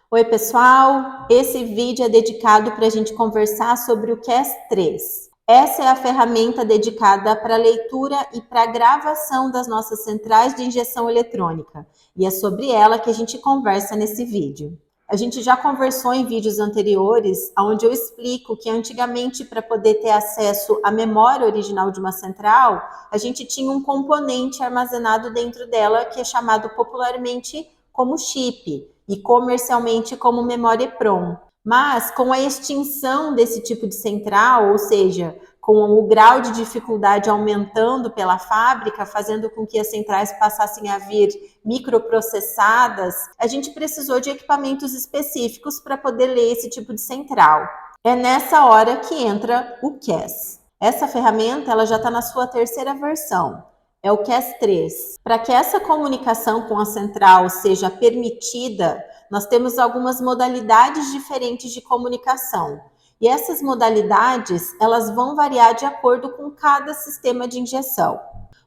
Oi, pessoal! Esse vídeo é dedicado para a gente conversar sobre o CAS3. Essa é a ferramenta dedicada para leitura e para gravação das nossas centrais de injeção eletrônica. E é sobre ela que a gente conversa nesse vídeo. A gente já conversou em vídeos anteriores, onde eu explico que antigamente, para poder ter acesso à memória original de uma central, a gente tinha um componente armazenado dentro dela que é chamado popularmente como chip e comercialmente como memória EPROM. Mas com a extinção desse tipo de central, ou seja, com o grau de dificuldade aumentando pela fábrica, fazendo com que as centrais passassem a vir microprocessadas, a gente precisou de equipamentos específicos para poder ler esse tipo de central. É nessa hora que entra o CAS. Essa ferramenta ela já está na sua terceira versão. É o CAS3. Para que essa comunicação com a central seja permitida, nós temos algumas modalidades diferentes de comunicação. E essas modalidades, elas vão variar de acordo com cada sistema de injeção.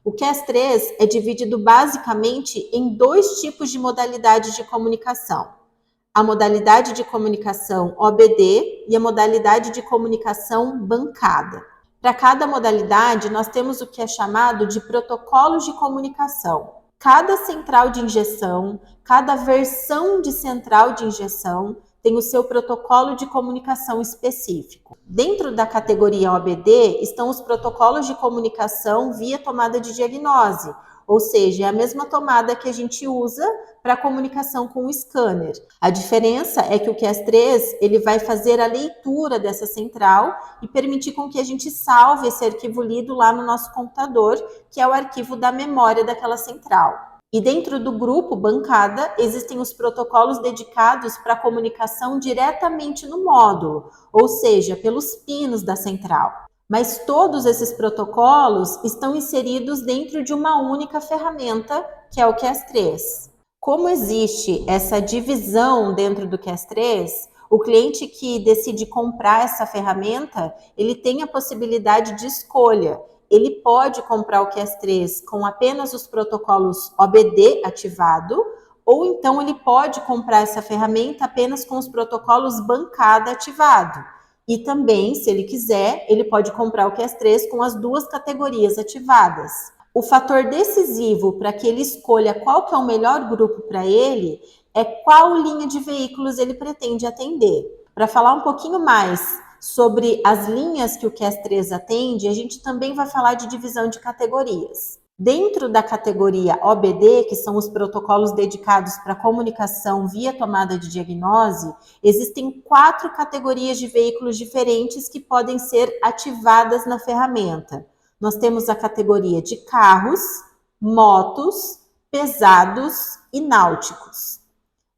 O CAS3 é dividido basicamente em dois tipos de modalidades de comunicação. A modalidade de comunicação OBD e a modalidade de comunicação bancada. Para cada modalidade, nós temos o que é chamado de protocolos de comunicação. Cada central de injeção, cada versão de central de injeção tem o seu protocolo de comunicação específico. Dentro da categoria OBD estão os protocolos de comunicação via tomada de diagnose, ou seja, é a mesma tomada que a gente usa para comunicação com o scanner. A diferença é que o CAS3 ele vai fazer a leitura dessa central e permitir com que a gente salve esse arquivo lido lá no nosso computador, que é o arquivo da memória daquela central. E dentro do grupo bancada, existem os protocolos dedicados para comunicação diretamente no módulo, ou seja, pelos pinos da central. Mas todos esses protocolos estão inseridos dentro de uma única ferramenta, que é o CAS3. Como existe essa divisão dentro do CAS3, o cliente que decide comprar essa ferramenta, ele tem a possibilidade de escolha. Ele pode comprar o CAS3 com apenas os protocolos OBD ativado, ou então ele pode comprar essa ferramenta apenas com os protocolos bancada ativado. E também, se ele quiser, ele pode comprar o CAS3 com as duas categorias ativadas. O fator decisivo para que ele escolha qual que é o melhor grupo para ele é qual linha de veículos ele pretende atender. Para falar um pouquinho mais sobre as linhas que o CAS3 atende, a gente também vai falar de divisão de categorias. Dentro da categoria OBD, que são os protocolos dedicados para comunicação via tomada de diagnose, existem 4 categorias de veículos diferentes que podem ser ativadas na ferramenta. Nós temos a categoria de carros, motos, pesados e náuticos.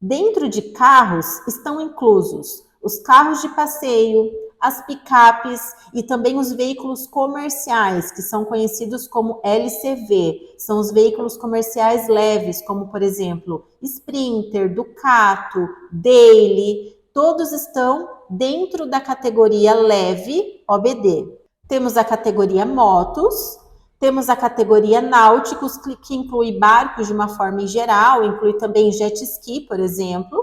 Dentro de carros estão inclusos os carros de passeio, as picapes e também os veículos comerciais, que são conhecidos como LCV. São os veículos comerciais leves, como, por exemplo, Sprinter, Ducato, Daily. Todos estão dentro da categoria leve OBD. Temos a categoria motos, temos a categoria náuticos, que inclui barcos de uma forma em geral, inclui também jet ski, por exemplo.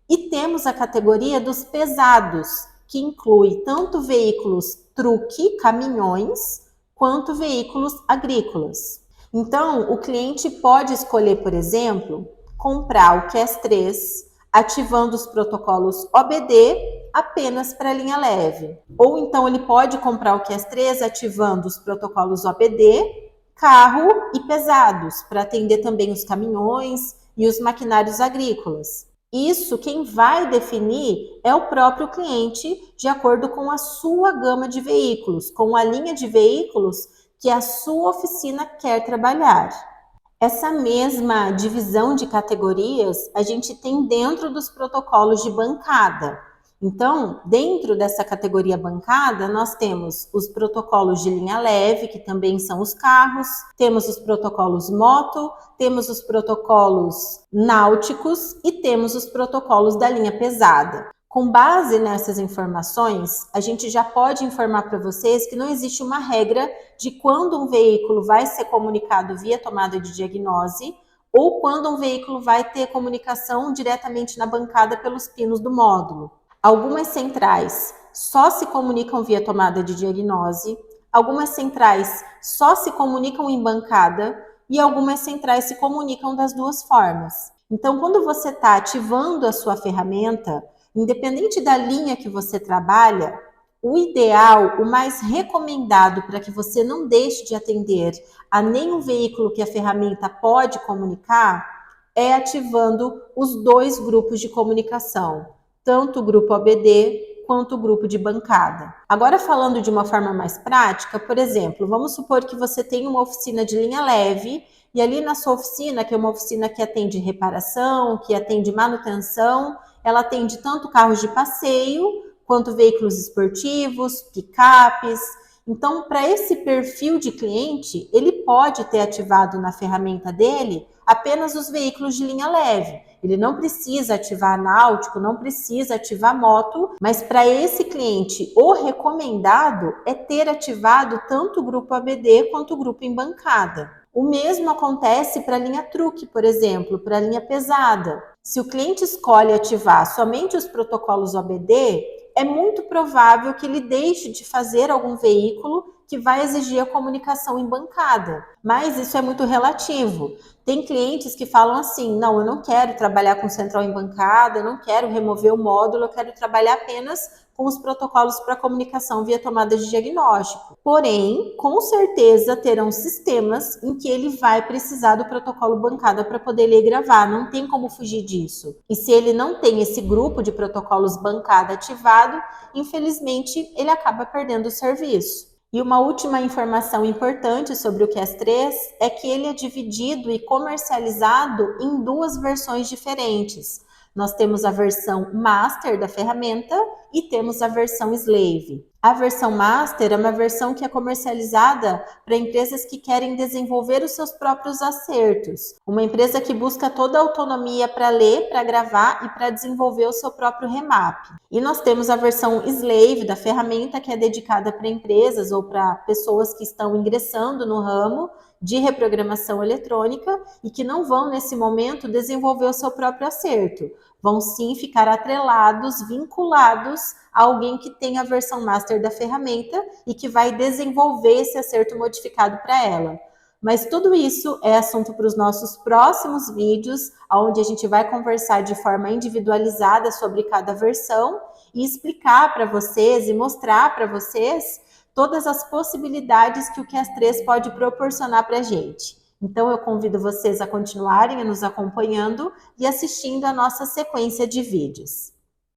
E temos a categoria dos pesados, que inclui tanto veículos truque, caminhões, quanto veículos agrícolas. Então, o cliente pode escolher, por exemplo, comprar o CAS3 ativando os protocolos OBD apenas para a linha leve. Ou então ele pode comprar o CAS3 ativando os protocolos OBD, carro e pesados, para atender também os caminhões e os maquinários agrícolas. Isso quem vai definir é o próprio cliente, de acordo com a sua gama de veículos, com a linha de veículos que a sua oficina quer trabalhar. Essa mesma divisão de categorias a gente tem dentro dos protocolos de bancada. Então, dentro dessa categoria bancada, nós temos os protocolos de linha leve, que também são os carros, temos os protocolos moto, temos os protocolos náuticos e temos os protocolos da linha pesada. Com base nessas informações, a gente já pode informar para vocês que não existe uma regra de quando um veículo vai ser comunicado via tomada de diagnose ou quando um veículo vai ter comunicação diretamente na bancada pelos pinos do módulo. Algumas centrais só se comunicam via tomada de diagnose, algumas centrais só se comunicam em bancada e algumas centrais se comunicam das duas formas. Então, quando você está ativando a sua ferramenta, independente da linha que você trabalha, o ideal, o mais recomendado para que você não deixe de atender a nenhum veículo que a ferramenta pode comunicar é ativando os dois grupos de comunicação, tanto o grupo OBD quanto o grupo de bancada. Agora, falando de uma forma mais prática, por exemplo, vamos supor que você tem uma oficina de linha leve e ali na sua oficina, que é uma oficina que atende reparação, que atende manutenção, ela atende tanto carros de passeio quanto veículos esportivos, picapes. Então, para esse perfil de cliente, ele pode ter ativado na ferramenta dele apenas os veículos de linha leve. Ele não precisa ativar náutico, não precisa ativar moto, mas para esse cliente, o recomendado é ter ativado tanto o grupo ABD quanto o grupo em bancada. O mesmo acontece para a linha truque, por exemplo, para a linha pesada. Se o cliente escolhe ativar somente os protocolos OBD, é muito provável que ele deixe de fazer algum veículo que vai exigir a comunicação em bancada. Mas isso é muito relativo. Tem clientes que falam assim, não, eu não quero trabalhar com central em bancada, eu não quero remover o módulo, eu quero trabalhar apenas com os protocolos para comunicação via tomada de diagnóstico. Porém, com certeza terão sistemas em que ele vai precisar do protocolo bancada para poder ler e gravar, não tem como fugir disso. E se ele não tem esse grupo de protocolos bancada ativado, infelizmente ele acaba perdendo o serviço. E uma última informação importante sobre o CAS3 é que ele é dividido e comercializado em duas versões diferentes. Nós temos a versão Master da ferramenta e temos a versão Slave. A versão Master é uma versão que é comercializada para empresas que querem desenvolver os seus próprios acertos. Uma empresa que busca toda a autonomia para ler, para gravar e para desenvolver o seu próprio remap. E nós temos a versão Slave da ferramenta, que é dedicada para empresas ou para pessoas que estão ingressando no ramo de reprogramação eletrônica e que não vão, nesse momento, desenvolver o seu próprio acerto. Vão sim ficar atrelados, vinculados a alguém que tem a versão master da ferramenta e que vai desenvolver esse acerto modificado para ela. Mas tudo isso é assunto para os nossos próximos vídeos, onde a gente vai conversar de forma individualizada sobre cada versão e explicar para vocês e mostrar para vocês todas as possibilidades que o CAS3 pode proporcionar para a gente. Então, eu convido vocês a continuarem nos acompanhando e assistindo a nossa sequência de vídeos.